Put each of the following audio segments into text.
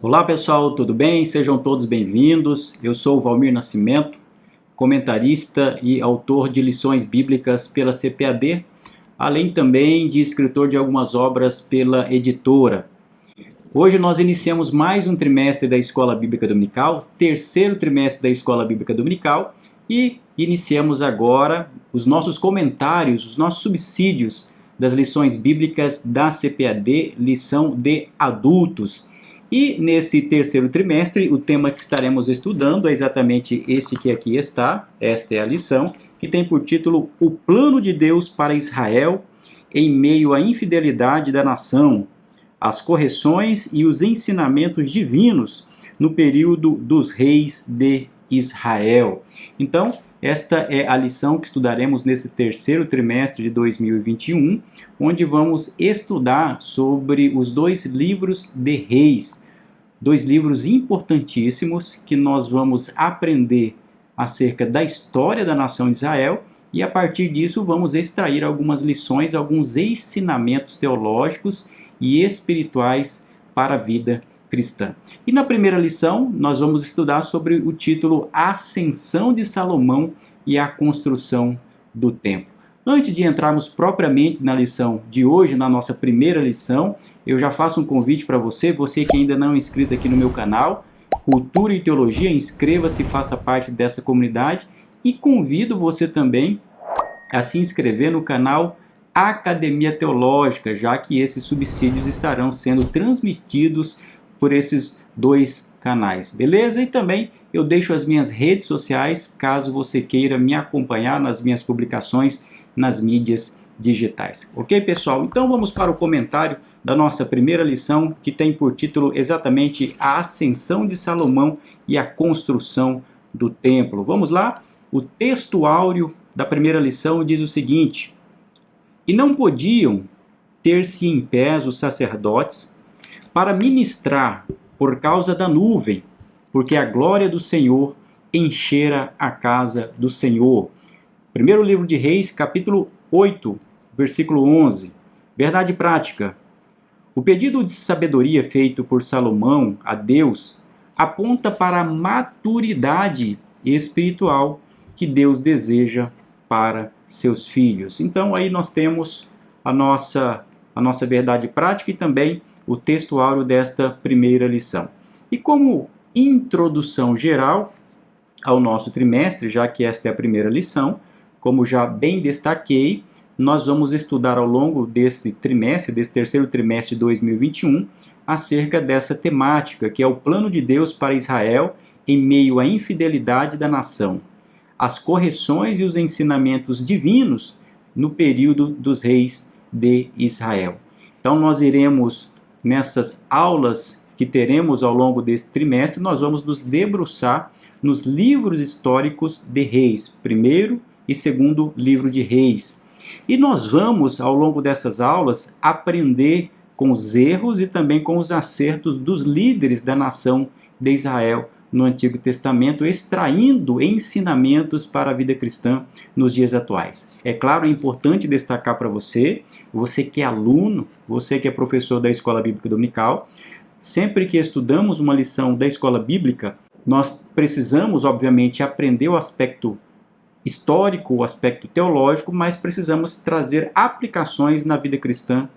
Olá pessoal, tudo bem? Sejam todos bem-vindos. Eu sou o Valmir Nascimento, comentarista e autor de lições bíblicas pela CPAD, além também de escritor de algumas obras pela editora. Hoje nós iniciamos mais um trimestre da Escola Bíblica Dominical, terceiro trimestre da Escola Bíblica Dominical, e iniciamos agora os nossos comentários, os nossos subsídios das lições bíblicas da CPAD, lição de adultos. E nesse terceiro trimestre, o tema que estaremos estudando é exatamente esse que aqui está, esta é a lição, que tem por título O Plano de Deus para Israel em meio à infidelidade da nação, as correções e os ensinamentos divinos no período dos reis de Israel. Então, esta é a lição que estudaremos nesse terceiro trimestre de 2021, onde vamos estudar sobre os dois livros de Reis, dois livros importantíssimos que nós vamos aprender acerca da história da nação de Israel e a partir disso vamos extrair algumas lições, alguns ensinamentos teológicos e espirituais para a vida cristã. E na primeira lição, nós vamos estudar sobre o título Ascensão de Salomão e a Construção do Templo. Antes de entrarmos propriamente na lição de hoje, na nossa primeira lição, eu já faço um convite para você que ainda não é inscrito aqui no meu canal, Cultura e Teologia, inscreva-se e faça parte dessa comunidade e convido você também a se inscrever no canal Academia Teológica, já que esses subsídios estarão sendo transmitidos por esses dois canais, beleza? E também eu deixo as minhas redes sociais, caso você queira me acompanhar nas minhas publicações nas mídias digitais. Ok, pessoal? Então vamos para o comentário da nossa primeira lição, que tem por título exatamente A Ascensão de Salomão e a Construção do Templo. Vamos lá? O texto áureo da primeira lição diz o seguinte: E não podiam ter-se em pé os sacerdotes para ministrar por causa da nuvem, porque a glória do Senhor enchera a casa do Senhor. Primeiro livro de Reis, capítulo 8, versículo 11. Verdade prática. O pedido de sabedoria feito por Salomão a Deus aponta para a maturidade espiritual que Deus deseja para seus filhos. Então aí nós temos a nossa verdade prática e também o texto áureo desta primeira lição. E como introdução geral ao nosso trimestre, já que esta é a primeira lição, como já bem destaquei, nós vamos estudar ao longo desse trimestre, desse terceiro trimestre de 2021, acerca dessa temática, que é o plano de Deus para Israel em meio à infidelidade da nação, as correções e os ensinamentos divinos no período dos reis de Israel. Então nós iremos, nessas aulas que teremos ao longo desse trimestre, nós vamos nos debruçar nos livros históricos de Reis, primeiro e segundo livro de Reis. E nós vamos, ao longo dessas aulas, aprender com os erros e também com os acertos dos líderes da nação de Israel no Antigo Testamento, extraindo ensinamentos para a vida cristã nos dias atuais. É claro, é importante destacar para você que é aluno, você que é professor da Escola Bíblica Dominical, sempre que estudamos uma lição da Escola Bíblica, nós precisamos, obviamente, aprender o aspecto histórico, o aspecto teológico, mas precisamos trazer aplicações na vida cristã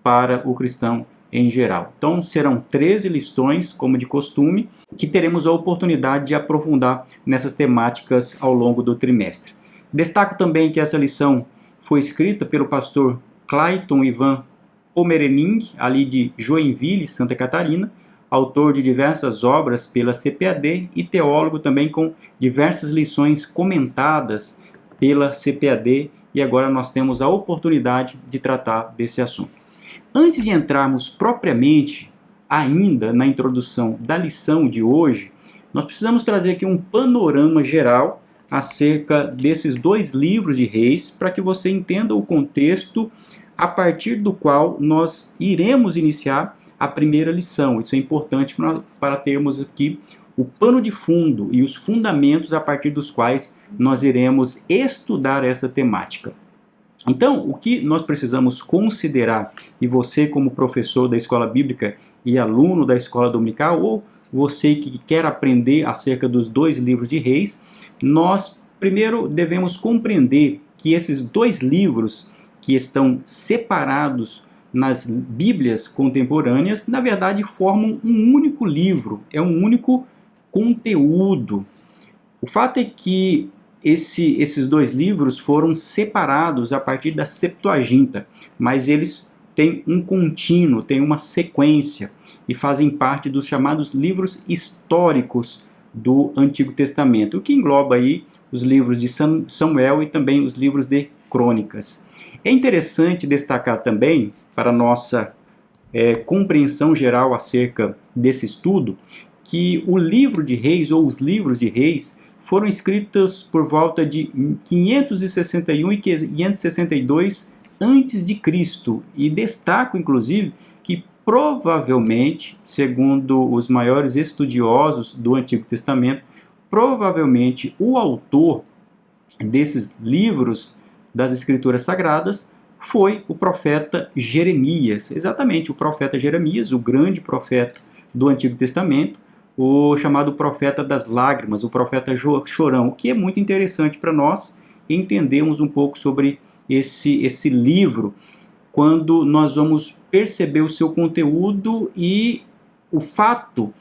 para o cristão em geral. Então serão 13 lições, como de costume, que teremos a oportunidade de aprofundar nessas temáticas ao longo do trimestre. Destaco também que essa lição foi escrita pelo pastor Clayton Ivan Pomerening, ali de Joinville, Santa Catarina, autor de diversas obras pela CPAD e teólogo também com diversas lições comentadas pela CPAD, e agora nós temos a oportunidade de tratar desse assunto. Antes de entrarmos propriamente ainda na introdução da lição de hoje, nós precisamos trazer aqui um panorama geral acerca desses dois livros de Reis, para que você entenda o contexto a partir do qual nós iremos iniciar a primeira lição. Isso é importante para termos aqui o pano de fundo e os fundamentos a partir dos quais nós iremos estudar essa temática. Então, o que nós precisamos considerar, e você como professor da escola bíblica e aluno da escola dominical, ou você que quer aprender acerca dos dois livros de Reis, nós primeiro devemos compreender que esses dois livros que estão separados nas Bíblias contemporâneas, na verdade formam um único livro, é um único conteúdo. O fato é que esses dois livros foram separados a partir da Septuaginta, mas eles têm um contínuo, têm uma sequência e fazem parte dos chamados livros históricos do Antigo Testamento, o que engloba aí os livros de Samuel e também os livros de Crônicas. É interessante destacar também, para nossa compreensão geral acerca desse estudo, que o livro de Reis, ou os livros de Reis, foram escritos por volta de 561 e 562 a.C. E destaco, inclusive, que provavelmente, segundo os maiores estudiosos do Antigo Testamento, provavelmente o autor desses livros das Escrituras Sagradas foi o profeta Jeremias. Exatamente, o profeta Jeremias, o grande profeta do Antigo Testamento, o chamado profeta das lágrimas, o profeta chorão, o que é muito interessante para nós entendermos um pouco sobre esse livro, quando nós vamos perceber o seu conteúdo e o fato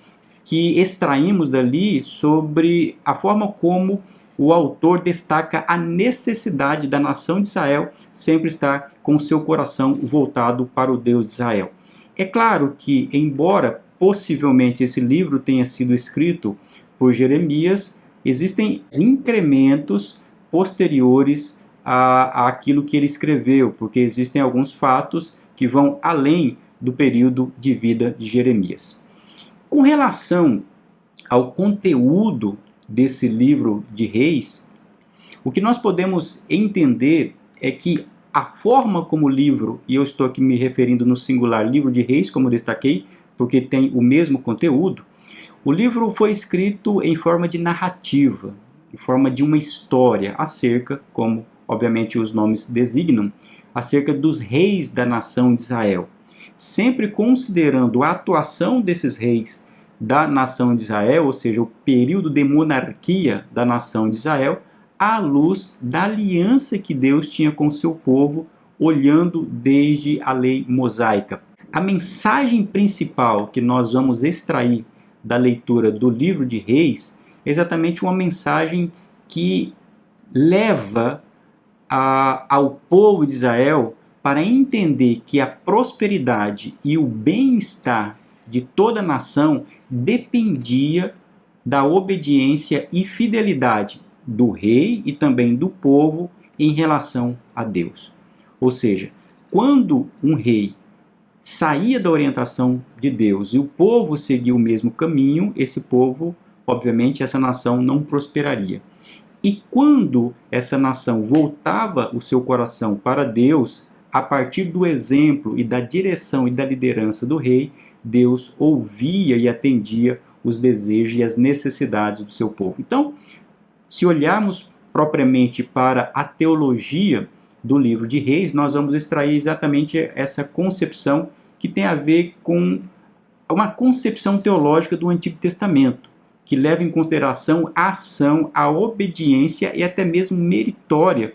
que extraímos dali sobre a forma como o autor destaca a necessidade da nação de Israel sempre estar com seu coração voltado para o Deus de Israel. É claro que, embora possivelmente esse livro tenha sido escrito por Jeremias, existem incrementos posteriores àquilo que ele escreveu, porque existem alguns fatos que vão além do período de vida de Jeremias. Com relação ao conteúdo desse livro de Reis, o que nós podemos entender é que a forma como o livro, e eu estou aqui me referindo no singular livro de Reis, como destaquei, porque tem o mesmo conteúdo, o livro foi escrito em forma de narrativa, em forma de uma história acerca, como obviamente os nomes designam, acerca dos reis da nação de Israel. Sempre considerando a atuação desses reis da nação de Israel, ou seja, o período de monarquia da nação de Israel, à luz da aliança que Deus tinha com o seu povo, olhando desde a lei mosaica. A mensagem principal que nós vamos extrair da leitura do livro de Reis é exatamente uma mensagem que leva ao povo de Israel para entender que a prosperidade e o bem-estar de toda a nação dependia da obediência e fidelidade do rei e também do povo em relação a Deus. Ou seja, quando um rei saía da orientação de Deus e o povo seguia o mesmo caminho, esse povo, obviamente, essa nação não prosperaria. E quando essa nação voltava o seu coração para Deus, a partir do exemplo e da direção e da liderança do rei, Deus ouvia e atendia os desejos e as necessidades do seu povo. Então, se olharmos propriamente para a teologia do livro de Reis, nós vamos extrair exatamente essa concepção que tem a ver com uma concepção teológica do Antigo Testamento, que leva em consideração a ação, a obediência e até mesmo meritória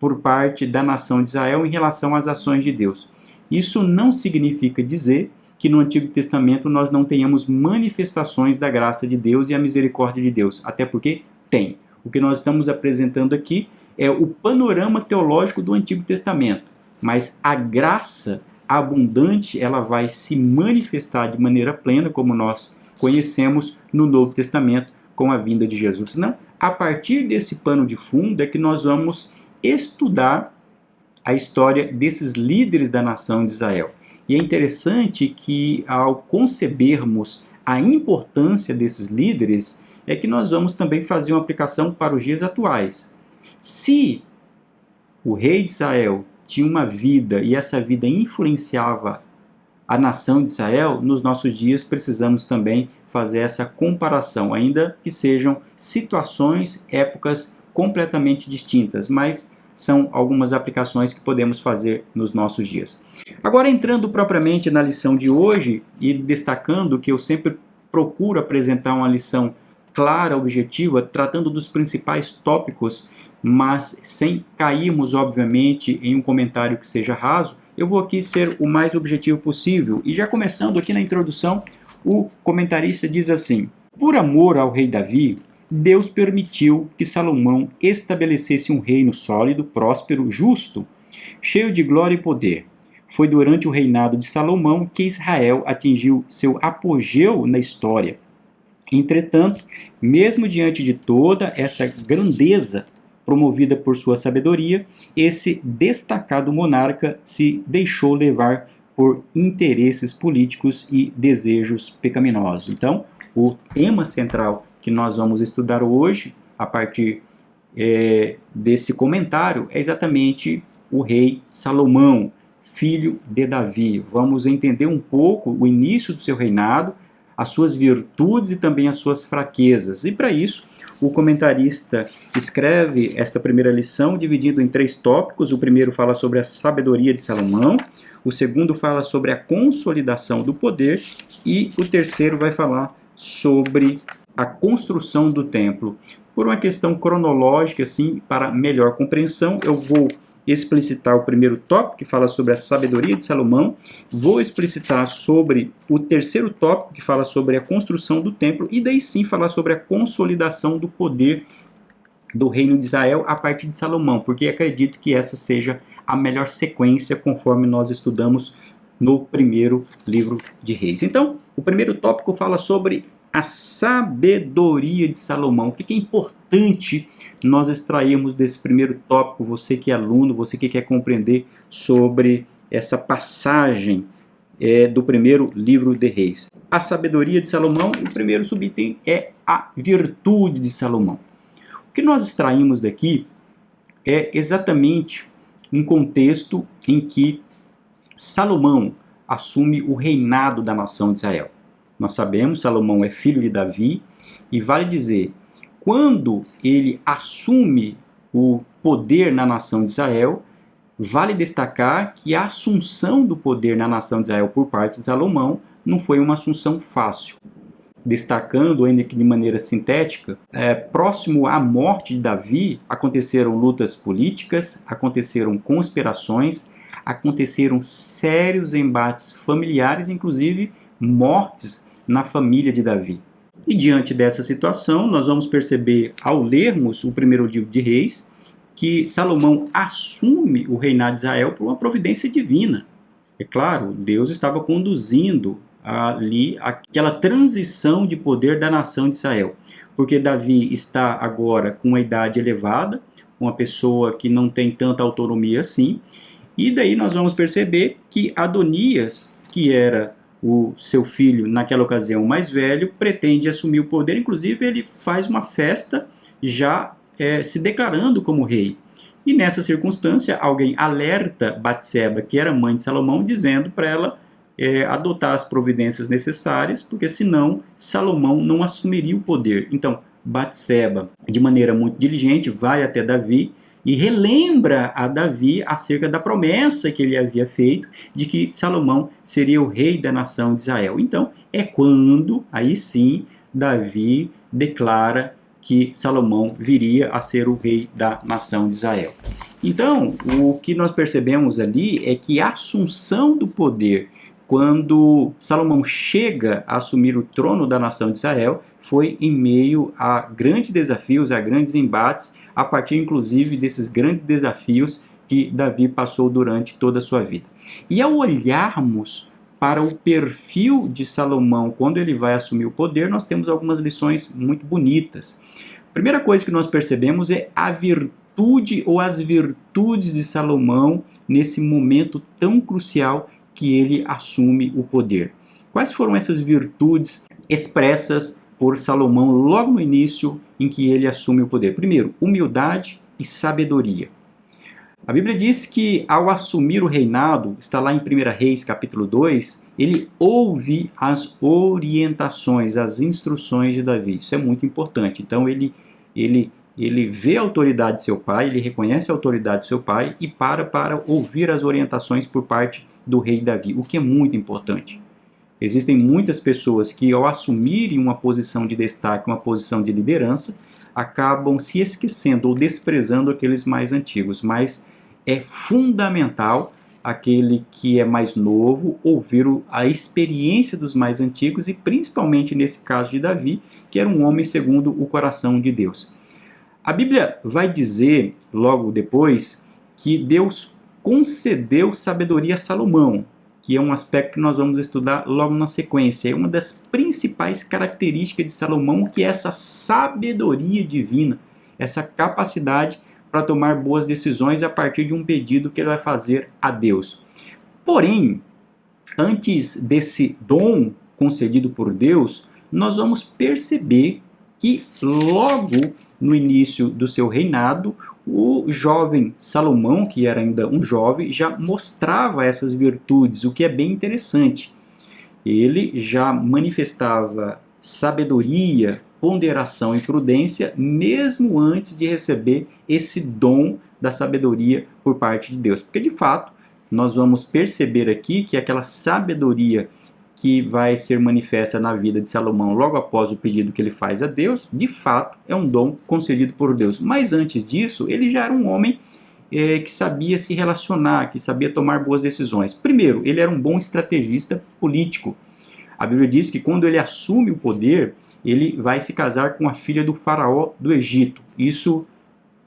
por parte da nação de Israel em relação às ações de Deus. Isso não significa dizer que no Antigo Testamento nós não tenhamos manifestações da graça de Deus e a misericórdia de Deus, até porque tem. O que nós estamos apresentando aqui é o panorama teológico do Antigo Testamento, mas a graça abundante ela vai se manifestar de maneira plena, como nós conhecemos no Novo Testamento, com a vinda de Jesus. Não, a partir desse pano de fundo é que nós vamos estudar a história desses líderes da nação de Israel. E é interessante que, ao concebermos a importância desses líderes, é que nós vamos também fazer uma aplicação para os dias atuais. Se o rei de Israel tinha uma vida e essa vida influenciava a nação de Israel, nos nossos dias precisamos também fazer essa comparação, ainda que sejam situações, épocas completamente distintas, mas são algumas aplicações que podemos fazer nos nossos dias. Agora, entrando propriamente na lição de hoje e destacando que eu sempre procuro apresentar uma lição clara, objetiva, tratando dos principais tópicos, mas sem cairmos, obviamente, em um comentário que seja raso, eu vou aqui ser o mais objetivo possível. E já começando aqui na introdução, o comentarista diz assim: por amor ao rei Davi, Deus permitiu que Salomão estabelecesse um reino sólido, próspero, justo, cheio de glória e poder. Foi durante o reinado de Salomão que Israel atingiu seu apogeu na história. Entretanto, mesmo diante de toda essa grandeza promovida por sua sabedoria, esse destacado monarca se deixou levar por interesses políticos e desejos pecaminosos. Então, o tema central que nós vamos estudar hoje, a partir desse comentário, é exatamente o rei Salomão, filho de Davi. Vamos entender um pouco o início do seu reinado, as suas virtudes e também as suas fraquezas. E para isso, o comentarista escreve esta primeira lição dividido em 3 tópicos. O primeiro fala sobre a sabedoria de Salomão, o segundo fala sobre a consolidação do poder e o terceiro vai falar sobre a construção do templo. Por uma questão cronológica, assim, para melhor compreensão, eu vou explicitar o primeiro tópico, que fala sobre a sabedoria de Salomão, vou explicitar sobre o terceiro tópico, que fala sobre a construção do templo, e daí sim falar sobre a consolidação do poder do reino de Israel a partir de Salomão, porque acredito que essa seja a melhor sequência conforme nós estudamos no primeiro livro de Reis. Então, o primeiro tópico fala sobre a sabedoria de Salomão. O que é importante nós extrairmos desse primeiro tópico, você que é aluno, você que quer compreender sobre essa passagem do primeiro livro de Reis. A sabedoria de Salomão, o primeiro subitem é a virtude de Salomão. O que nós extraímos daqui é exatamente um contexto em que Salomão assume o reinado da nação de Israel. Nós sabemos, Salomão é filho de Davi, e vale dizer, quando ele assume o poder na nação de Israel, vale destacar que a assunção do poder na nação de Israel por parte de Salomão não foi uma assunção fácil. Destacando, ainda que de maneira sintética, próximo à morte de Davi, aconteceram lutas políticas, aconteceram conspirações, aconteceram sérios embates familiares, inclusive mortes na família de Davi. E diante dessa situação, nós vamos perceber, ao lermos o primeiro livro de Reis, que Salomão assume o reinado de Israel por uma providência divina. É claro, Deus estava conduzindo ali aquela transição de poder da nação de Israel, porque Davi está agora com uma idade elevada, uma pessoa que não tem tanta autonomia assim, e daí nós vamos perceber que Adonias, que era o seu filho, naquela ocasião mais velho, pretende assumir o poder. Inclusive ele faz uma festa já se declarando como rei. E nessa circunstância alguém alerta Batseba, que era mãe de Salomão, dizendo para ela adotar as providências necessárias, porque senão Salomão não assumiria o poder. Então Batseba, de maneira muito diligente, vai até Davi e relembra a Davi acerca da promessa que ele havia feito de que Salomão seria o rei da nação de Israel. Então, é quando, aí sim, Davi declara que Salomão viria a ser o rei da nação de Israel. Então, o que nós percebemos ali é que a assunção do poder, quando Salomão chega a assumir o trono da nação de Israel, foi em meio a grandes desafios, a grandes embates, a partir inclusive desses grandes desafios que Davi passou durante toda a sua vida. E ao olharmos para o perfil de Salomão quando ele vai assumir o poder, nós temos algumas lições muito bonitas. A primeira coisa que nós percebemos é a virtude ou as virtudes de Salomão nesse momento tão crucial que ele assume o poder. Quais foram essas virtudes expressas por Salomão logo no início em que ele assume o poder? Primeiro, humildade e sabedoria. A Bíblia diz que ao assumir o reinado, está lá em 1 Reis capítulo 2, ele ouve as orientações, as instruções de Davi. Isso é muito importante. Então ele ele vê a autoridade de seu pai, ele reconhece a autoridade de seu pai e para ouvir as orientações por parte do rei Davi, o que é muito importante. Existem muitas pessoas que, ao assumirem uma posição de destaque, uma posição de liderança, acabam se esquecendo ou desprezando aqueles mais antigos, mas é fundamental aquele que é mais novo ouvir a experiência dos mais antigos e principalmente nesse caso de Davi, que era um homem segundo o coração de Deus. A Bíblia vai dizer logo depois que Deus concedeu sabedoria a Salomão, que é um aspecto que nós vamos estudar logo na sequência. É uma das principais características de Salomão, que é essa sabedoria divina, essa capacidade para tomar boas decisões a partir de um pedido que ele vai fazer a Deus. Porém, antes desse dom concedido por Deus, nós vamos perceber que logo no início do seu reinado, o jovem Salomão, que era ainda um jovem, já mostrava essas virtudes, o que é bem interessante. Ele já manifestava sabedoria, ponderação e prudência, mesmo antes de receber esse dom da sabedoria por parte de Deus. Porque, de fato, nós vamos perceber aqui que aquela sabedoria que vai ser manifesta na vida de Salomão logo após o pedido que ele faz a Deus, de fato, é um dom concedido por Deus. Mas antes disso, ele já era um homem que sabia se relacionar, que sabia tomar boas decisões. Primeiro, ele era um bom estrategista político. A Bíblia diz que quando ele assume o poder, ele vai se casar com a filha do faraó do Egito. Isso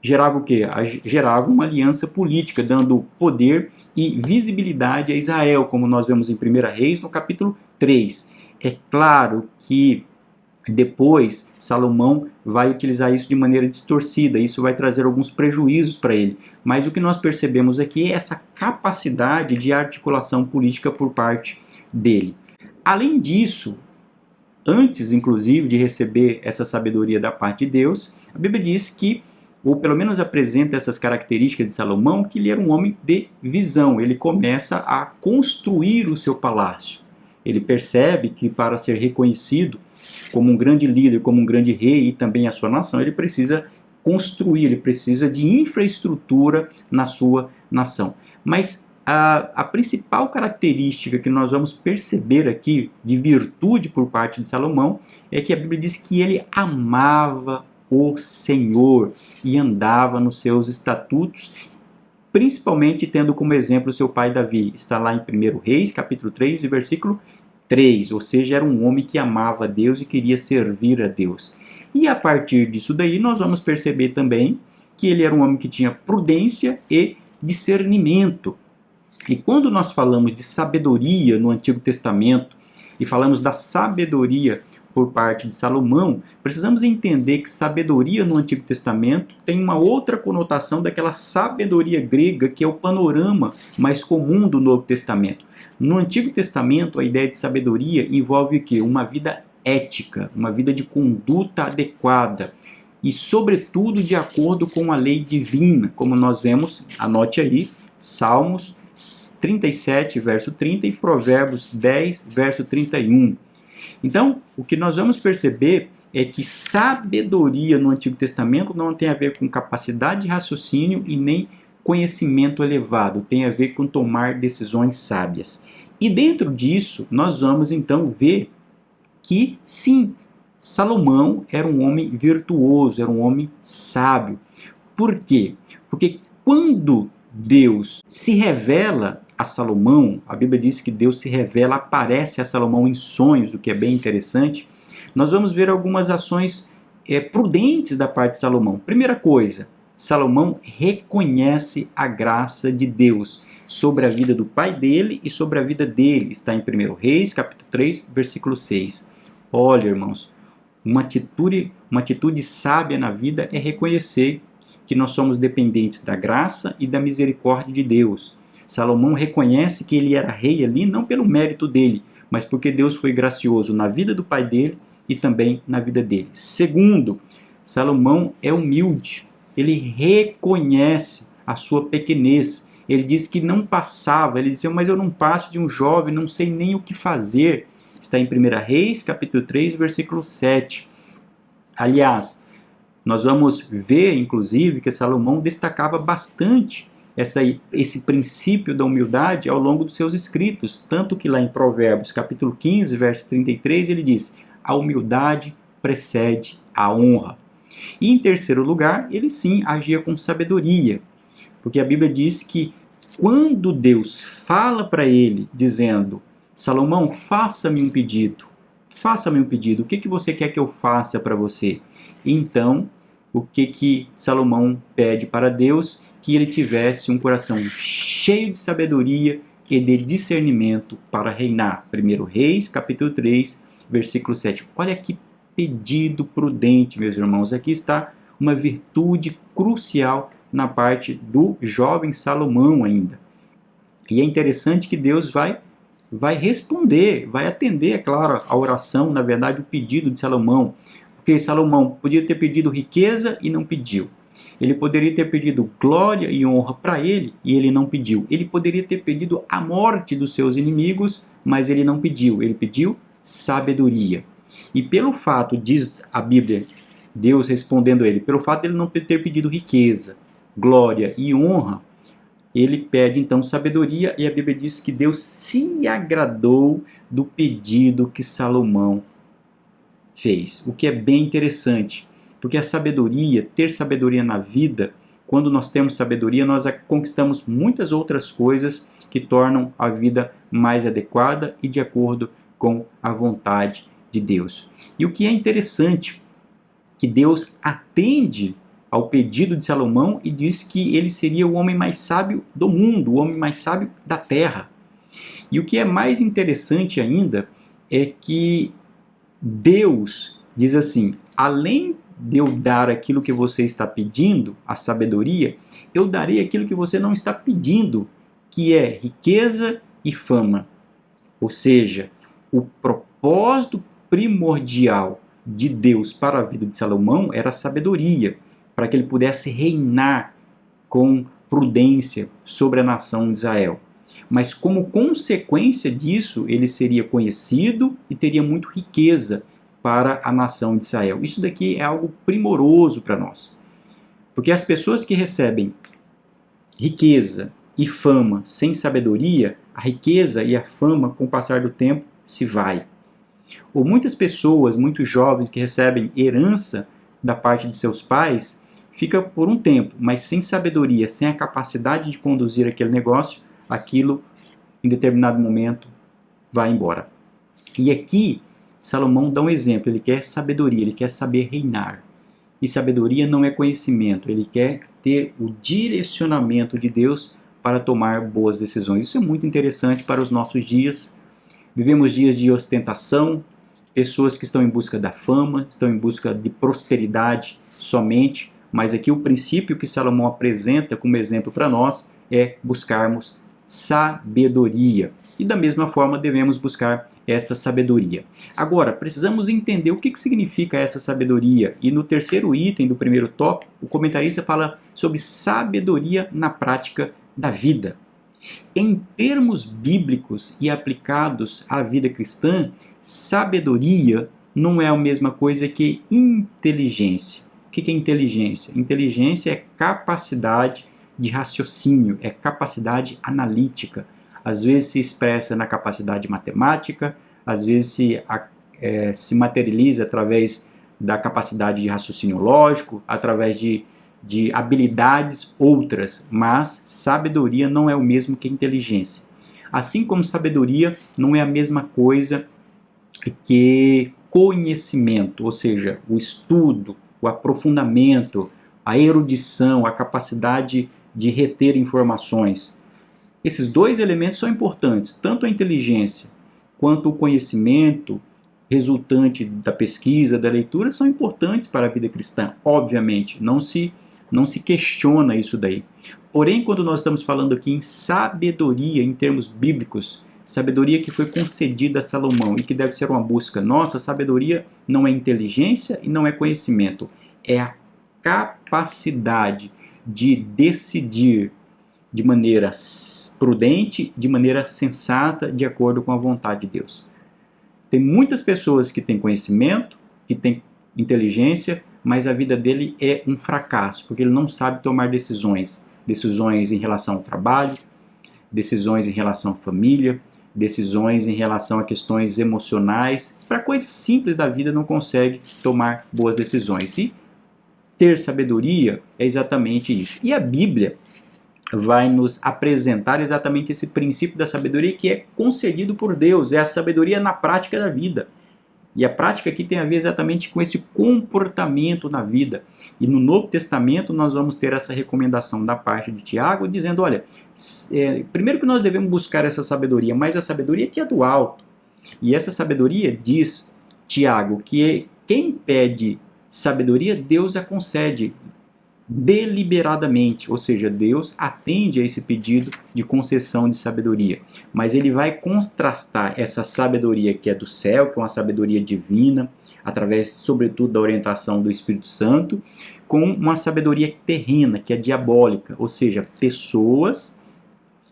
gerava o quê? Gerava uma aliança política, dando poder e visibilidade a Israel, como nós vemos em 1 Reis, no capítulo 3. É claro que depois Salomão vai utilizar isso de maneira distorcida, isso vai trazer alguns prejuízos para ele. Mas o que nós percebemos aqui é essa capacidade de articulação política por parte dele. Além disso, antes inclusive de receber essa sabedoria da parte de Deus, a Bíblia diz que, ou pelo menos apresenta essas características de Salomão, que ele era um homem de visão. Ele começa a construir o seu palácio. Ele percebe que para ser reconhecido como um grande líder, como um grande rei e também a sua nação, ele precisa construir, ele precisa de infraestrutura na sua nação. Mas a principal característica que nós vamos perceber aqui de virtude por parte de Salomão é que a Bíblia diz que ele amava o Senhor e andava nos seus estatutos, principalmente tendo como exemplo seu pai Davi. Está lá em 1 Reis, capítulo 3, versículo 3, ou seja, era um homem que amava a Deus e queria servir a Deus. E a partir disso daí nós vamos perceber também que ele era um homem que tinha prudência e discernimento. E quando nós falamos de sabedoria no Antigo Testamento e falamos da sabedoria por parte de Salomão, precisamos entender que sabedoria no Antigo Testamento tem uma outra conotação daquela sabedoria grega que é o panorama mais comum do Novo Testamento. No Antigo Testamento, a ideia de sabedoria envolve o quê? Uma vida ética, uma vida de conduta adequada e, sobretudo, de acordo com a lei divina, como nós vemos, anote aí, Salmos 37, verso 30 e Provérbios 10, verso 31. Então, o que nós vamos perceber é que sabedoria no Antigo Testamento não tem a ver com capacidade de raciocínio e nem conhecimento elevado, tem a ver com tomar decisões sábias. E dentro disso, nós vamos então ver que sim, Salomão era um homem virtuoso, era um homem sábio. Por quê? Porque quando Deus se revela a Salomão, a Bíblia diz que Deus se revela, aparece a Salomão em sonhos, o que é bem interessante, nós vamos ver algumas ações prudentes da parte de Salomão. Primeira coisa, Salomão reconhece a graça de Deus sobre a vida do pai dele e sobre a vida dele. Está em 1 Reis, capítulo 3, versículo 6. Olha, irmãos, uma atitude sábia na vida é reconhecer que nós somos dependentes da graça e da misericórdia de Deus. Salomão reconhece que ele era rei ali não pelo mérito dele, mas porque Deus foi gracioso na vida do pai dele e também na vida dele. Segundo, Salomão é humilde. Ele reconhece a sua pequenez. Ele diz que não passava, ele dizia, mas eu não passo de um jovem, não sei nem o que fazer. Está em 1 Reis, capítulo 3, versículo 7. Aliás, Nós vamos ver, inclusive, que Salomão destacava bastante esse princípio da humildade ao longo dos seus escritos, tanto que lá em Provérbios, capítulo 15, verso 33, ele diz: a humildade precede a honra. E em terceiro lugar, ele sim agia com sabedoria, porque a Bíblia diz que quando Deus fala para ele, dizendo: Salomão, faça-me um pedido, o que você quer que eu faça para você? Então, o que Salomão pede para Deus? Que ele tivesse um coração cheio de sabedoria e de discernimento para reinar. 1 Reis, capítulo 3, versículo 7. Olha que pedido prudente, meus irmãos. Aqui está uma virtude crucial na parte do jovem Salomão ainda. E é interessante que Deus vai responder, vai atender, é claro, a oração, na verdade, o pedido de Salomão. Porque Salomão podia ter pedido riqueza e não pediu. Ele poderia ter pedido glória e honra para ele e ele não pediu. Ele poderia ter pedido a morte dos seus inimigos, mas ele não pediu. Ele pediu sabedoria. E pelo fato, diz a Bíblia, Deus respondendo a ele, pelo fato de ele não ter pedido riqueza, glória e honra, ele pede então sabedoria, e a Bíblia diz que Deus se agradou do pedido que Salomão fez, o que é bem interessante, porque a sabedoria, ter sabedoria na vida, quando nós temos sabedoria, nós conquistamos muitas outras coisas que tornam a vida mais adequada e de acordo com a vontade de Deus. E o que é interessante, que Deus atende ao pedido de Salomão e diz que ele seria o homem mais sábio do mundo, o homem mais sábio da terra. E o que é mais interessante ainda é que Deus diz assim: além de eu dar aquilo que você está pedindo, a sabedoria, eu darei aquilo que você não está pedindo, que é riqueza e fama. Ou seja, o propósito primordial de Deus para a vida de Salomão era a sabedoria, para que ele pudesse reinar com prudência sobre a nação de Israel. Mas como consequência disso, ele seria conhecido e teria muito riqueza para a nação de Israel. Isso daqui é algo primoroso para nós. Porque as pessoas que recebem riqueza e fama sem sabedoria, a riqueza e a fama, com o passar do tempo, se vai. Ou muitas pessoas, muitos jovens que recebem herança da parte de seus pais, fica por um tempo, mas sem sabedoria, sem a capacidade de conduzir aquele negócio, aquilo em determinado momento vai embora. E aqui Salomão dá um exemplo, ele quer sabedoria, ele quer saber reinar. E sabedoria não é conhecimento, ele quer ter o direcionamento de Deus para tomar boas decisões. Isso é muito interessante para os nossos dias. Vivemos dias de ostentação, pessoas que estão em busca da fama, estão em busca de prosperidade somente, mas aqui o princípio que Salomão apresenta como exemplo para nós é buscarmos sabedoria. E da mesma forma devemos buscar esta sabedoria. Agora, precisamos entender o que significa essa sabedoria. E no terceiro item do primeiro tópico, o comentarista fala sobre sabedoria na prática da vida. Em termos bíblicos e aplicados à vida cristã, sabedoria não é a mesma coisa que inteligência. O que é inteligência? Inteligência é capacidade de raciocínio, é capacidade analítica. Às vezes se expressa na capacidade matemática, às vezes se materializa através da capacidade de raciocínio lógico, através de habilidades outras, mas sabedoria não é o mesmo que inteligência. Assim como sabedoria não é a mesma coisa que conhecimento, ou seja, o estudo, o aprofundamento, a erudição, a capacidade de reter informações. Esses dois elementos são importantes, tanto a inteligência quanto o conhecimento resultante da pesquisa, da leitura, são importantes para a vida cristã, obviamente, não se questiona isso daí. Porém, quando nós estamos falando aqui em sabedoria, em termos bíblicos, sabedoria que foi concedida a Salomão e que deve ser uma busca nossa, sabedoria não é inteligência e não é conhecimento, é a capacidade de decidir de maneira prudente, de maneira sensata, de acordo com a vontade de Deus. Tem muitas pessoas que têm conhecimento, que têm inteligência, mas a vida dele é um fracasso, porque ele não sabe tomar decisões. Decisões em relação ao trabalho, decisões em relação à família, decisões em relação a questões emocionais. Para coisas simples da vida não consegue tomar boas decisões. E ter sabedoria é exatamente isso. E a Bíblia vai nos apresentar exatamente esse princípio da sabedoria que é concedido por Deus, é a sabedoria na prática da vida. E a prática aqui tem a ver exatamente com esse comportamento na vida. E no Novo Testamento nós vamos ter essa recomendação da parte de Tiago, dizendo, olha, primeiro que nós devemos buscar essa sabedoria, mas a sabedoria que é do alto. E essa sabedoria, diz Tiago, que quem pede sabedoria, Deus a concede deliberadamente, ou seja, Deus atende a esse pedido de concessão de sabedoria, mas ele vai contrastar essa sabedoria que é do céu, que é uma sabedoria divina, através, sobretudo, da orientação do Espírito Santo, com uma sabedoria terrena, que é diabólica, ou seja, pessoas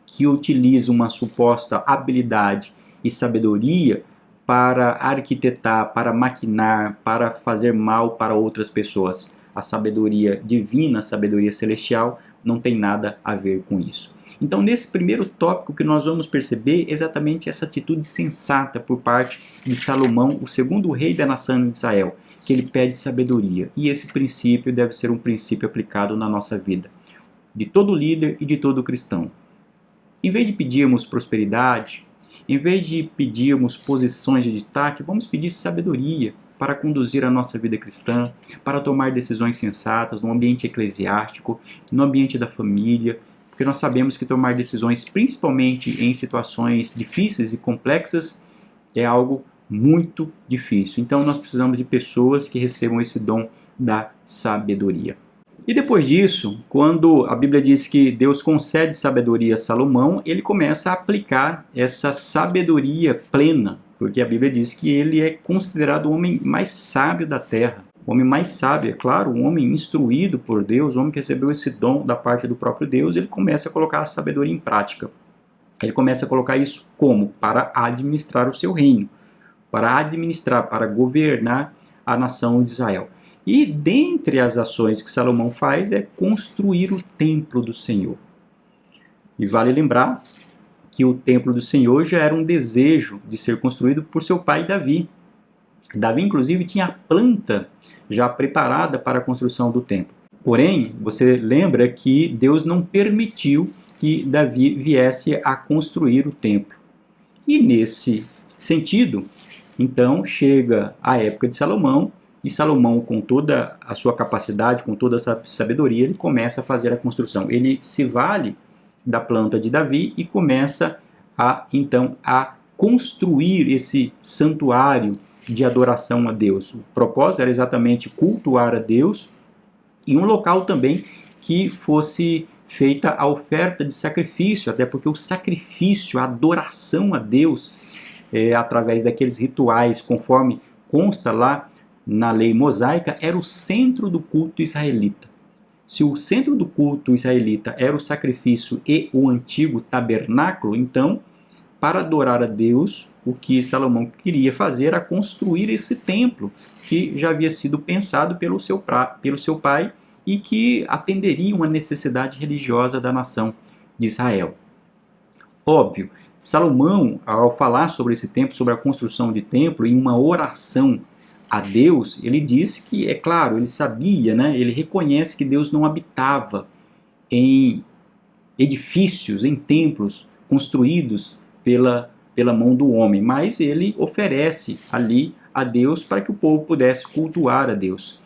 que utilizam uma suposta habilidade e sabedoria para arquitetar, para maquinar, para fazer mal para outras pessoas. A sabedoria divina, a sabedoria celestial, não tem nada a ver com isso. Então, nesse primeiro tópico que nós vamos perceber exatamente essa atitude sensata por parte de Salomão, o segundo rei da nação de Israel, que ele pede sabedoria. E esse princípio deve ser um princípio aplicado na nossa vida, de todo líder e de todo cristão. Em vez de pedirmos prosperidade, em vez de pedirmos posições de destaque, vamos pedir sabedoria para conduzir a nossa vida cristã, para tomar decisões sensatas no ambiente eclesiástico, no ambiente da família, porque nós sabemos que tomar decisões, principalmente em situações difíceis e complexas, é algo muito difícil. Então nós precisamos de pessoas que recebam esse dom da sabedoria. E depois disso, quando a Bíblia diz que Deus concede sabedoria a Salomão, ele começa a aplicar essa sabedoria plena, porque a Bíblia diz que ele é considerado o homem mais sábio da terra. O homem mais sábio, é claro, um homem instruído por Deus, um homem que recebeu esse dom da parte do próprio Deus, ele começa a colocar a sabedoria em prática. Ele começa a colocar isso como? Para administrar o seu reino, para administrar, para governar a nação de Israel. E dentre as ações que Salomão faz é construir o templo do Senhor. E vale lembrar que o templo do Senhor já era um desejo de ser construído por seu pai Davi. Davi, inclusive, tinha a planta já preparada para a construção do templo. Porém, você lembra que Deus não permitiu que Davi viesse a construir o templo. E nesse sentido, então, chega a época de Salomão, e Salomão, com toda a sua capacidade, com toda essa sabedoria, ele começa a fazer a construção. Ele se vale da planta de Davi e começa então a construir esse santuário de adoração a Deus. O propósito era exatamente cultuar a Deus e um local também que fosse feita a oferta de sacrifício, até porque o sacrifício, a adoração a Deus, através daqueles rituais, conforme consta lá na lei mosaica, era o centro do culto israelita. Se o centro do culto israelita era o sacrifício e o antigo tabernáculo, então, para adorar a Deus, o que Salomão queria fazer era construir esse templo que já havia sido pensado pelo seu pai e que atenderia uma necessidade religiosa da nação de Israel. Óbvio, Salomão, ao falar sobre esse templo, sobre a construção de templo, em uma oração a Deus, ele diz que, é claro, ele sabia, ele reconhece que Deus não habitava em edifícios, em templos construídos pela mão do homem, mas ele oferece ali a Deus para que o povo pudesse cultuar a Deus.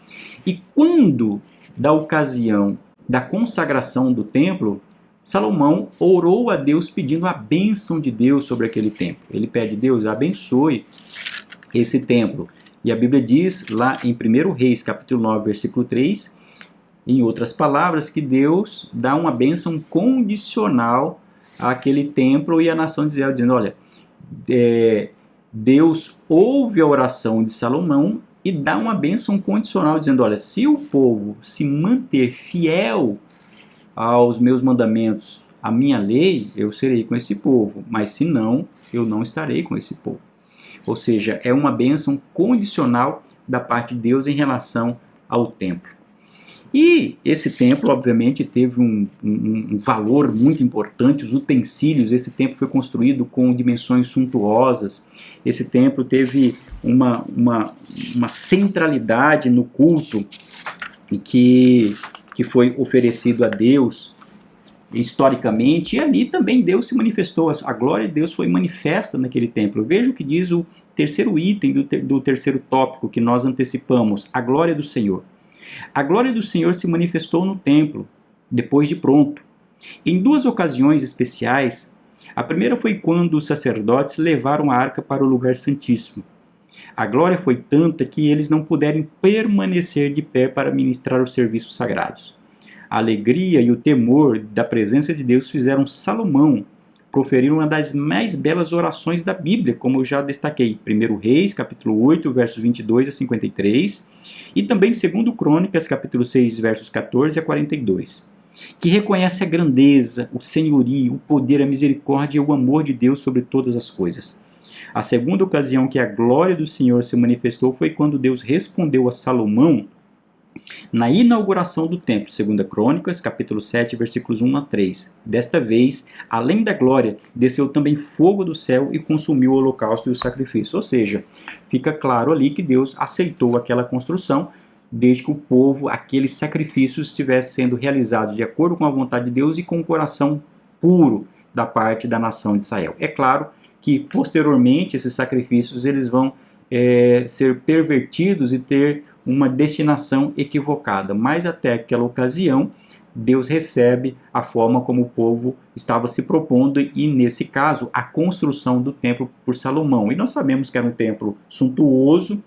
E quando, da ocasião da consagração do templo, Salomão orou a Deus pedindo a bênção de Deus sobre aquele templo. Ele pede: Deus, abençoe esse templo. E a Bíblia diz lá em 1 Reis, capítulo 9, versículo 3, em outras palavras, que Deus dá uma bênção condicional àquele templo e à nação de Israel, dizendo: olha, Deus ouve a oração de Salomão e dá uma bênção condicional, dizendo: olha, se o povo se manter fiel aos meus mandamentos, à minha lei, eu serei com esse povo, mas se não, eu não estarei com esse povo. Ou seja, é uma bênção condicional da parte de Deus em relação ao templo. E esse templo, obviamente, teve um valor muito importante, os utensílios. Esse templo foi construído com dimensões suntuosas. Esse templo teve uma centralidade no culto que foi oferecido a Deus historicamente, e ali também Deus se manifestou, a glória de Deus foi manifesta naquele templo. Veja o que diz o terceiro item do terceiro tópico que nós antecipamos, a glória do Senhor. A glória do Senhor se manifestou no templo, depois de pronto, em duas ocasiões especiais. A primeira foi quando os sacerdotes levaram a arca para o lugar santíssimo. A glória foi tanta que eles não puderam permanecer de pé para ministrar os serviços sagrados. A alegria e o temor da presença de Deus fizeram Salomão proferir uma das mais belas orações da Bíblia, como eu já destaquei, 1 Reis, capítulo 8, versos 22 a 53, e também 2 Crônicas, capítulo 6, versos 14 a 42, que reconhece a grandeza, o senhorio, o poder, a misericórdia e o amor de Deus sobre todas as coisas. A segunda ocasião que a glória do Senhor se manifestou foi quando Deus respondeu a Salomão na inauguração do templo, 2 Crônicas, capítulo 7, versículos 1 a 3. Desta vez, além da glória, desceu também fogo do céu e consumiu o holocausto e o sacrifício. Ou seja, fica claro ali que Deus aceitou aquela construção, desde que o povo, aqueles sacrifícios estivessem sendo realizados de acordo com a vontade de Deus e com o coração puro da parte da nação de Israel. É claro que, posteriormente, esses sacrifícios eles vão ser pervertidos e ter uma destinação equivocada, mas até aquela ocasião Deus recebe a forma como o povo estava se propondo e, nesse caso, a construção do templo por Salomão. E nós sabemos que era um templo suntuoso,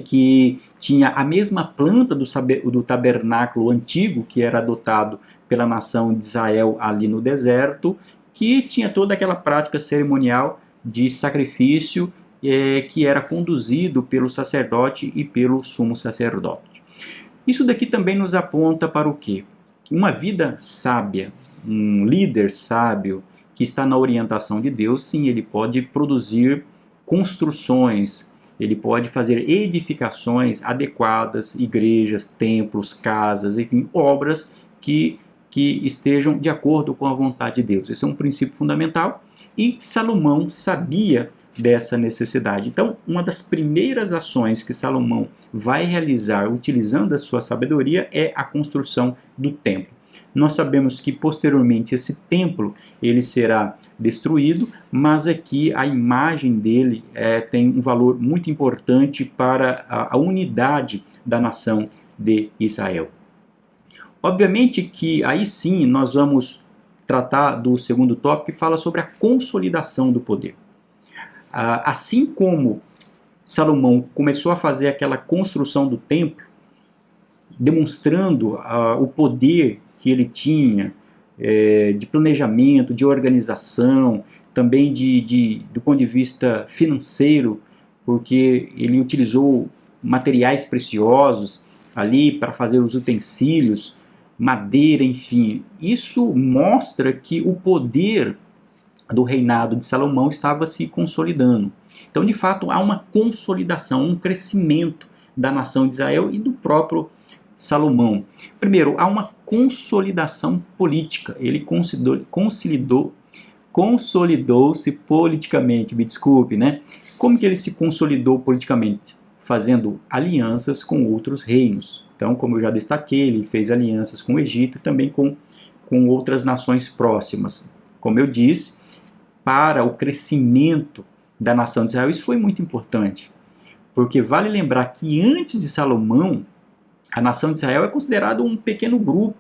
que tinha a mesma planta do tabernáculo antigo que era adotado pela nação de Israel ali no deserto, que tinha toda aquela prática cerimonial de sacrifício que era conduzido pelo sacerdote e pelo sumo sacerdote. Isso daqui também nos aponta para o quê? Uma vida sábia, um líder sábio que está na orientação de Deus, sim, ele pode produzir construções, ele pode fazer edificações adequadas, igrejas, templos, casas, enfim, obras que estejam de acordo com a vontade de Deus. Esse é um princípio fundamental e Salomão sabia dessa necessidade. Então, uma das primeiras ações que Salomão vai realizar utilizando a sua sabedoria é a construção do templo. Nós sabemos que posteriormente esse templo ele será destruído, mas aqui a imagem dele tem um valor muito importante para a unidade da nação de Israel. Obviamente que aí sim nós vamos tratar do segundo tópico que fala sobre a consolidação do poder. Assim como Salomão começou a fazer aquela construção do templo, demonstrando o poder que ele tinha de planejamento, de organização, também do ponto de vista financeiro, porque ele utilizou materiais preciosos ali para fazer os utensílios, madeira, enfim. Isso mostra que o poder do reinado de Salomão estava se consolidando. Então, de fato, há uma consolidação, um crescimento da nação de Israel e do próprio Salomão. Primeiro, há uma consolidação política. Ele consolidou-se politicamente, me desculpe, né? Como que ele se consolidou politicamente? Fazendo alianças com outros reinos. Então, como eu já destaquei, ele fez alianças com o Egito e também com outras nações próximas. Como eu disse, para o crescimento da nação de Israel, isso foi muito importante. Porque vale lembrar que antes de Salomão, a nação de Israel é considerada um pequeno grupo,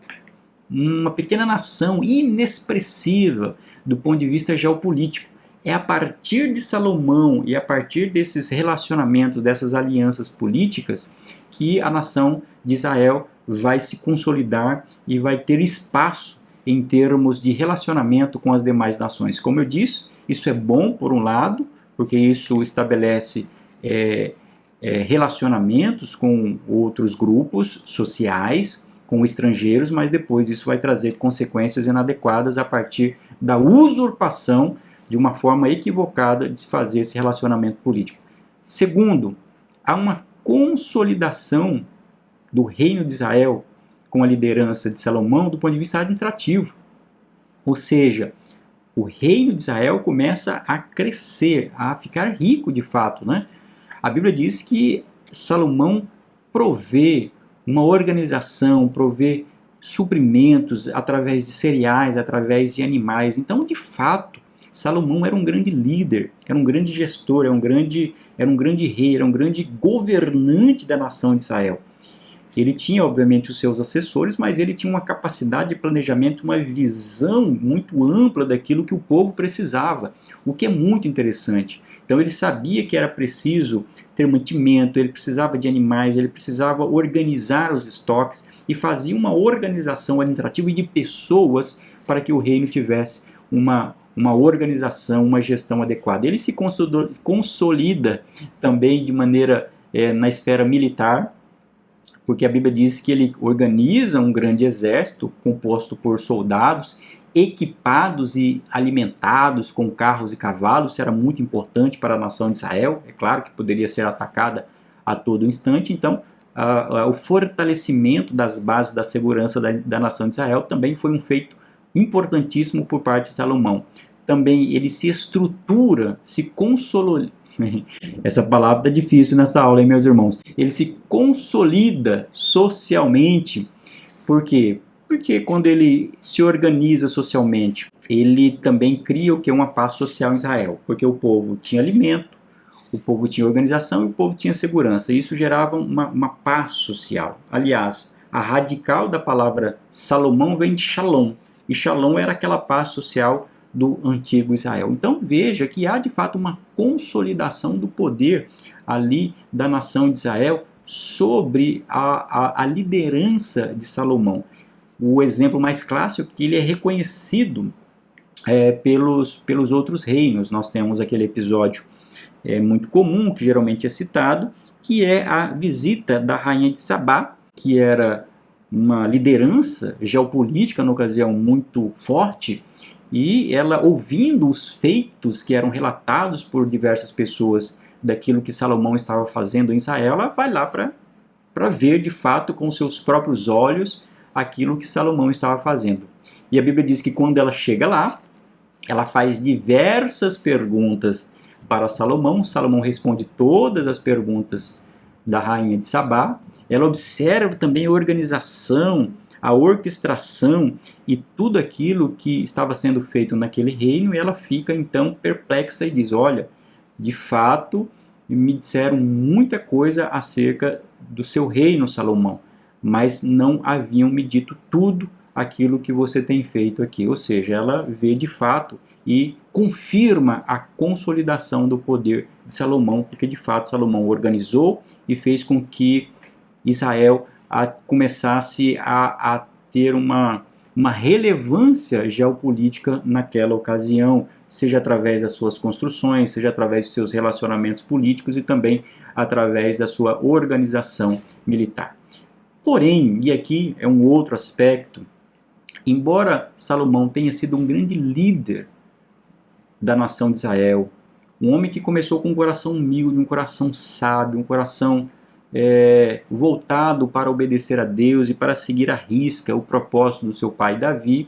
uma pequena nação inexpressiva do ponto de vista geopolítico. É a partir de Salomão e a partir desses relacionamentos, dessas alianças políticas, que a nação de Israel vai se consolidar e vai ter espaço em termos de relacionamento com as demais nações. Como eu disse, isso é bom por um lado, porque isso estabelece relacionamentos com outros grupos sociais, com estrangeiros, mas depois isso vai trazer consequências inadequadas a partir da usurpação de uma forma equivocada de se fazer esse relacionamento político. Segundo, há uma consolidação do reino de Israel com a liderança de Salomão do ponto de vista administrativo. Ou seja, o reino de Israel começa a crescer, a ficar rico de fato, né? A Bíblia diz que Salomão provê uma organização, provê suprimentos através de cereais, através de animais. Então, de fato, Salomão era um grande líder, era um grande gestor, era um grande rei, era um grande governante da nação de Israel. Ele tinha, obviamente, os seus assessores, mas ele tinha uma capacidade de planejamento, uma visão muito ampla daquilo que o povo precisava, o que é muito interessante. Então ele sabia que era preciso ter mantimento, ele precisava de animais, ele precisava organizar os estoques e fazia uma organização administrativa e de pessoas para que o reino tivesse uma organização, uma gestão adequada. Ele se consolida também de maneira na esfera militar, porque a Bíblia diz que ele organiza um grande exército composto por soldados equipados e alimentados com carros e cavalos. Isso era muito importante para a nação de Israel. É claro que poderia ser atacada a todo instante. Então, o fortalecimento das bases da segurança da nação de Israel também foi um feito importantíssimo por parte de Salomão. Também ele se estrutura, se consolida. Essa palavra está difícil nessa aula, hein, meus irmãos? Ele se consolida socialmente. Por quê? Porque quando ele se organiza socialmente, ele também cria o que é uma paz social em Israel. Porque o povo tinha alimento, o povo tinha organização e o povo tinha segurança. E isso gerava uma paz social. Aliás, a radical da palavra Salomão vem de Shalom. E Shalom era aquela paz social do antigo Israel. Então veja que há de fato uma consolidação do poder ali da nação de Israel sobre a liderança de Salomão. O exemplo mais clássico é que ele é reconhecido pelos outros reinos. Nós temos aquele episódio muito comum, que geralmente é citado, que é a visita da rainha de Sabá, que era uma liderança geopolítica na ocasião muito forte, e ela, ouvindo os feitos que eram relatados por diversas pessoas daquilo que Salomão estava fazendo em Israel, ela vai lá para ver de fato com seus próprios olhos aquilo que Salomão estava fazendo. E a Bíblia diz que quando ela chega lá, ela faz diversas perguntas para Salomão. Salomão responde todas as perguntas da rainha de Sabá. Ela observa também a organização, a orquestração e tudo aquilo que estava sendo feito naquele reino, e ela fica então perplexa e diz: olha, de fato me disseram muita coisa acerca do seu reino, Salomão, mas não haviam me dito tudo aquilo que você tem feito aqui. Ou seja, ela vê de fato e confirma a consolidação do poder de Salomão, porque de fato Salomão organizou e fez com que Israel começasse a ter uma relevância geopolítica naquela ocasião, seja através das suas construções, seja através de seus relacionamentos políticos e também através da sua organização militar. Porém, e aqui é um outro aspecto, embora Salomão tenha sido um grande líder da nação de Israel, um homem que começou com um coração humilde, um coração sábio, um coração voltado para obedecer a Deus e para seguir à risca o propósito do seu pai Davi,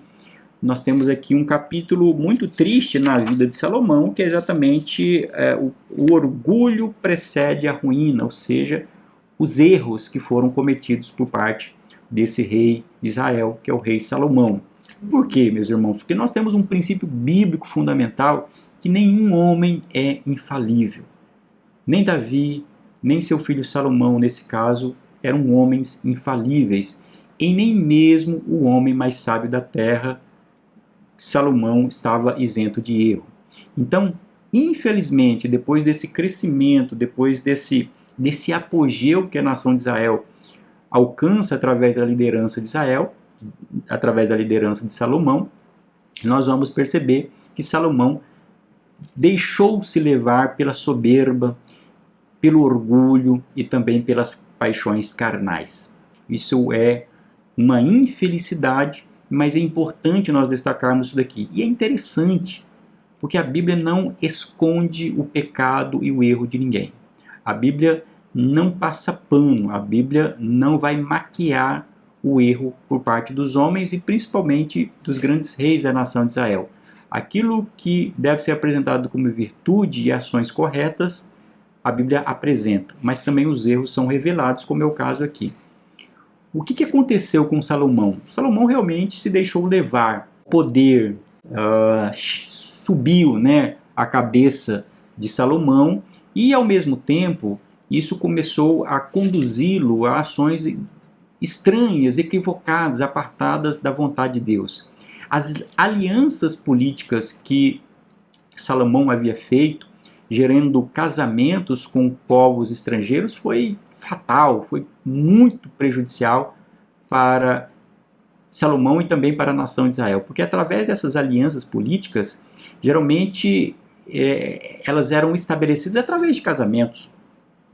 nós temos aqui um capítulo muito triste na vida de Salomão, que é exatamente o orgulho precede a ruína, ou seja, os erros que foram cometidos por parte desse rei de Israel, que é o rei Salomão. Por quê, meus irmãos? Porque nós temos um princípio bíblico fundamental que nenhum homem é infalível. Nem Davi, nem seu filho Salomão, nesse caso, eram homens infalíveis. E nem mesmo o homem mais sábio da terra, Salomão, estava isento de erro. Então, infelizmente, depois desse crescimento, depois desse apogeu que a nação de Israel alcança através da liderança de Israel, através da liderança de Salomão, nós vamos perceber que Salomão deixou-se levar pela soberba, pelo orgulho e também pelas paixões carnais. Isso é uma infelicidade, mas é importante nós destacarmos isso daqui. E é interessante, porque a Bíblia não esconde o pecado e o erro de ninguém. A Bíblia não passa pano, a Bíblia não vai maquiar o erro por parte dos homens e principalmente dos grandes reis da nação de Israel. Aquilo que deve ser apresentado como virtude e ações corretas, a Bíblia apresenta, mas também os erros são revelados, como é o caso aqui. O que aconteceu com Salomão? Salomão realmente se deixou levar, poder subiu, né, a cabeça de Salomão e, ao mesmo tempo, isso começou a conduzi-lo a ações estranhas, equivocadas, apartadas da vontade de Deus. As alianças políticas que Salomão havia feito, gerando casamentos com povos estrangeiros, foi fatal, foi muito prejudicial para Salomão e também para a nação de Israel, porque através dessas alianças políticas, geralmente elas eram estabelecidas através de casamentos.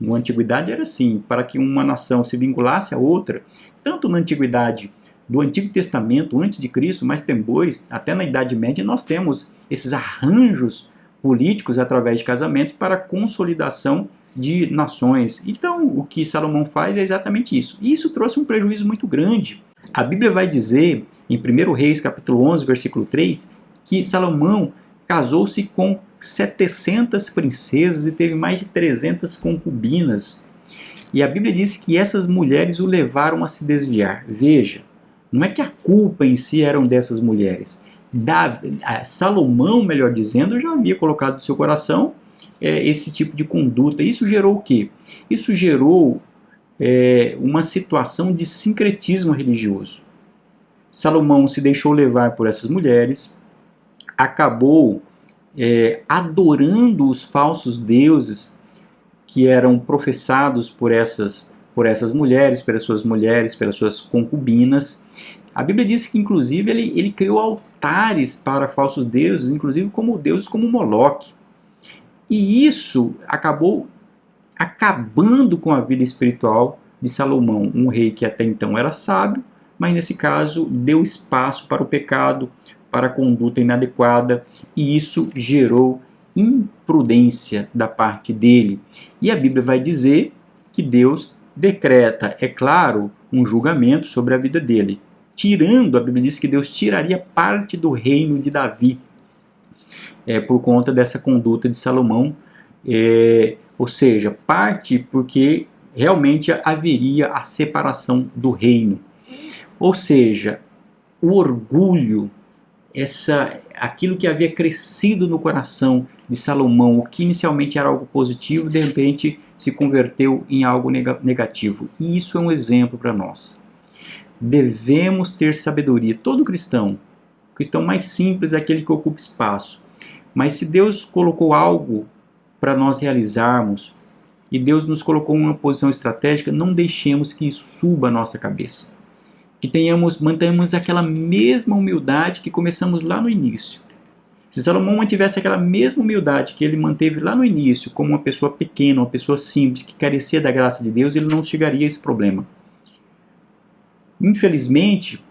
Na antiguidade era assim, para que uma nação se vinculasse a outra, tanto na antiguidade do Antigo Testamento, antes de Cristo, mas depois, até na Idade Média, nós temos esses arranjos políticos através de casamentos para a consolidação de nações. Então, o que Salomão faz é exatamente isso. E isso trouxe um prejuízo muito grande. A Bíblia vai dizer, em 1 Reis, capítulo 11, versículo 3, que Salomão casou-se com 700 princesas e teve mais de 300 concubinas. E a Bíblia diz que essas mulheres o levaram a se desviar. Veja, não é que a culpa em si eram dessas mulheres. Salomão, melhor dizendo, já havia colocado no seu coração esse tipo de conduta. Isso gerou o quê? Isso gerou uma situação de sincretismo religioso. Salomão se deixou levar por essas mulheres, acabou adorando os falsos deuses que eram professados por essas mulheres, pelas suas concubinas. A Bíblia diz que, inclusive, ele criou altares para falsos deuses, inclusive deuses como Moloque. E isso acabou acabando com a vida espiritual de Salomão, um rei que até então era sábio, mas nesse caso deu espaço para o pecado, para a conduta inadequada, e isso gerou imprudência da parte dele. E a Bíblia vai dizer que Deus decreta, é claro, um julgamento sobre a vida dele. A Bíblia diz que Deus tiraria parte do reino de Davi, por conta dessa conduta de Salomão, ou seja, parte porque realmente haveria a separação do reino. Ou seja, o orgulho, aquilo que havia crescido no coração de Salomão, o que inicialmente era algo positivo, de repente se converteu em algo negativo. E isso é um exemplo para nós. Devemos ter sabedoria. Todo cristão, o cristão mais simples é aquele que ocupa espaço. Mas se Deus colocou algo para nós realizarmos, e Deus nos colocou em uma posição estratégica, não deixemos que isso suba a nossa cabeça. Que mantenhamos aquela mesma humildade que começamos lá no início. Se Salomão mantivesse aquela mesma humildade que ele manteve lá no início, como uma pessoa pequena, uma pessoa simples, que carecia da graça de Deus, ele não chegaria a esse problema. Infelizmente,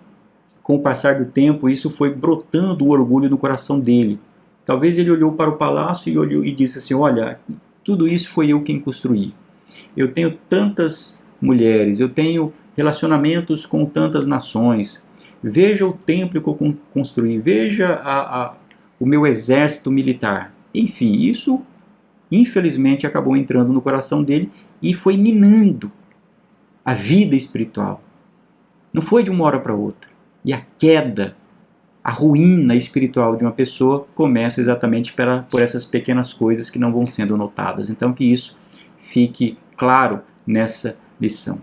com o passar do tempo, isso foi brotando o orgulho no coração dele. Talvez ele olhou para o palácio e disse assim, olha, tudo isso foi eu quem construí. Eu tenho tantas mulheres, eu tenho relacionamentos com tantas nações. Veja o templo que eu construí, veja o meu exército militar. Enfim, isso infelizmente acabou entrando no coração dele e foi minando a vida espiritual. Não foi de uma hora para outra. E a queda, a ruína espiritual de uma pessoa começa exatamente por essas pequenas coisas que não vão sendo notadas. Então que isso fique claro nessa lição.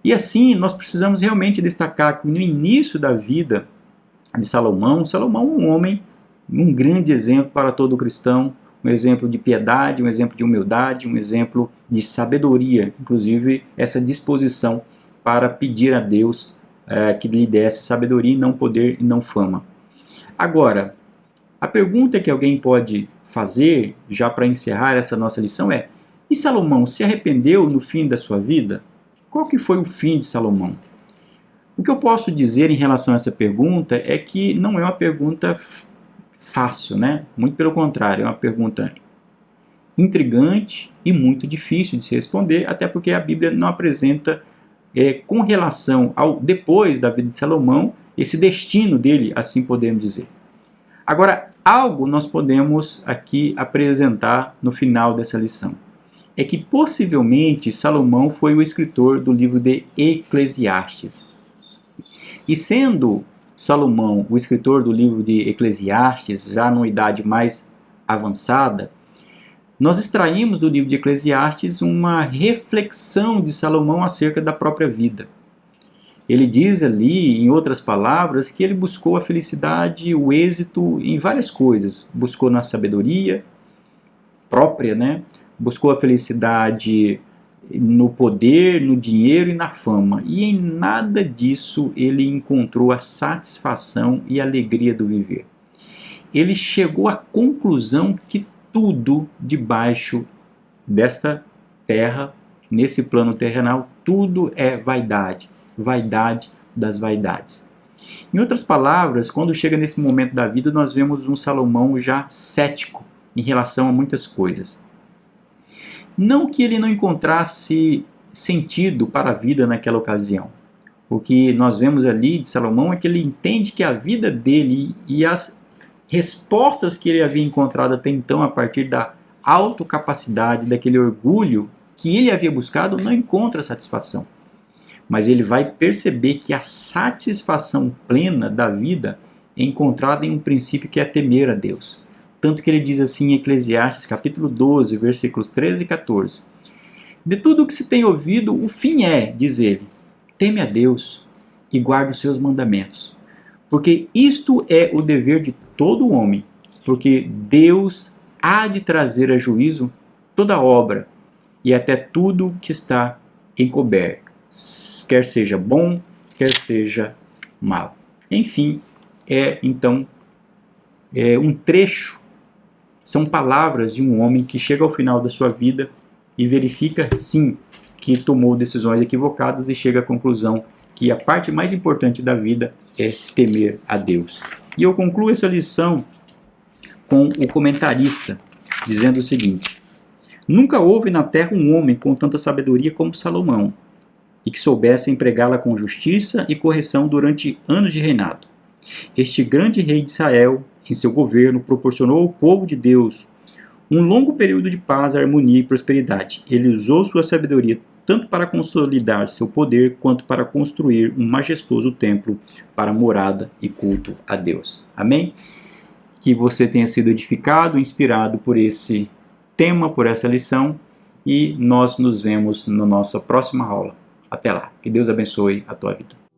E assim nós precisamos realmente destacar que no início da vida de Salomão é um homem, um grande exemplo para todo cristão, um exemplo de piedade, um exemplo de humildade, um exemplo de sabedoria, inclusive essa disposição para pedir a Deus que lhe desse sabedoria e não poder e não fama. Agora, a pergunta que alguém pode fazer, já para encerrar essa nossa lição é, e Salomão se arrependeu no fim da sua vida? Qual que foi o fim de Salomão? O que eu posso dizer em relação a essa pergunta é que não é uma pergunta fácil, né? Muito pelo contrário, é uma pergunta intrigante e muito difícil de se responder, até porque a Bíblia não apresenta, com relação ao depois da vida de Salomão, esse destino dele, assim podemos dizer. Agora, algo nós podemos aqui apresentar no final dessa lição. É que possivelmente Salomão foi o escritor do livro de Eclesiastes. E sendo Salomão o escritor do livro de Eclesiastes, já numa idade mais avançada, nós extraímos do livro de Eclesiastes uma reflexão de Salomão acerca da própria vida. Ele diz ali, em outras palavras, que ele buscou a felicidade, o êxito em várias coisas. Buscou na sabedoria própria, né? Buscou a felicidade no poder, no dinheiro e na fama. E em nada disso ele encontrou a satisfação e a alegria do viver. Ele chegou à conclusão que tudo debaixo desta terra, nesse plano terrenal, tudo é vaidade. Vaidade das vaidades. Em outras palavras, quando chega nesse momento da vida, nós vemos um Salomão já cético em relação a muitas coisas. Não que ele não encontrasse sentido para a vida naquela ocasião. O que nós vemos ali de Salomão é que ele entende que a vida dele e as respostas que ele havia encontrado até então a partir da autocapacidade, daquele orgulho que ele havia buscado, não encontra satisfação. Mas ele vai perceber que a satisfação plena da vida é encontrada em um princípio que é temer a Deus. Tanto que ele diz assim em Eclesiastes capítulo 12, versículos 13 e 14. De tudo o que se tem ouvido, o fim é, diz ele, teme a Deus e guarda os seus mandamentos. Porque isto é o dever de todo homem, porque Deus há de trazer a juízo toda obra e até tudo que está encoberto, quer seja bom, quer seja mal. Enfim, então um trecho, são palavras de um homem que chega ao final da sua vida e verifica, sim, que tomou decisões equivocadas e chega à conclusão que a parte mais importante da vida é temer a Deus. E eu concluo essa lição com o comentarista, dizendo o seguinte: nunca houve na terra um homem com tanta sabedoria como Salomão, e que soubesse empregá-la com justiça e correção durante anos de reinado. Este grande rei de Israel, em seu governo, proporcionou ao povo de Deus um longo período de paz, harmonia e prosperidade. Ele usou sua sabedoria tanto para consolidar seu poder, quanto para construir um majestoso templo para morada e culto a Deus. Amém? Que você tenha sido edificado, inspirado por esse tema, por essa lição, e nós nos vemos na nossa próxima aula. Até lá. Que Deus abençoe a tua vida.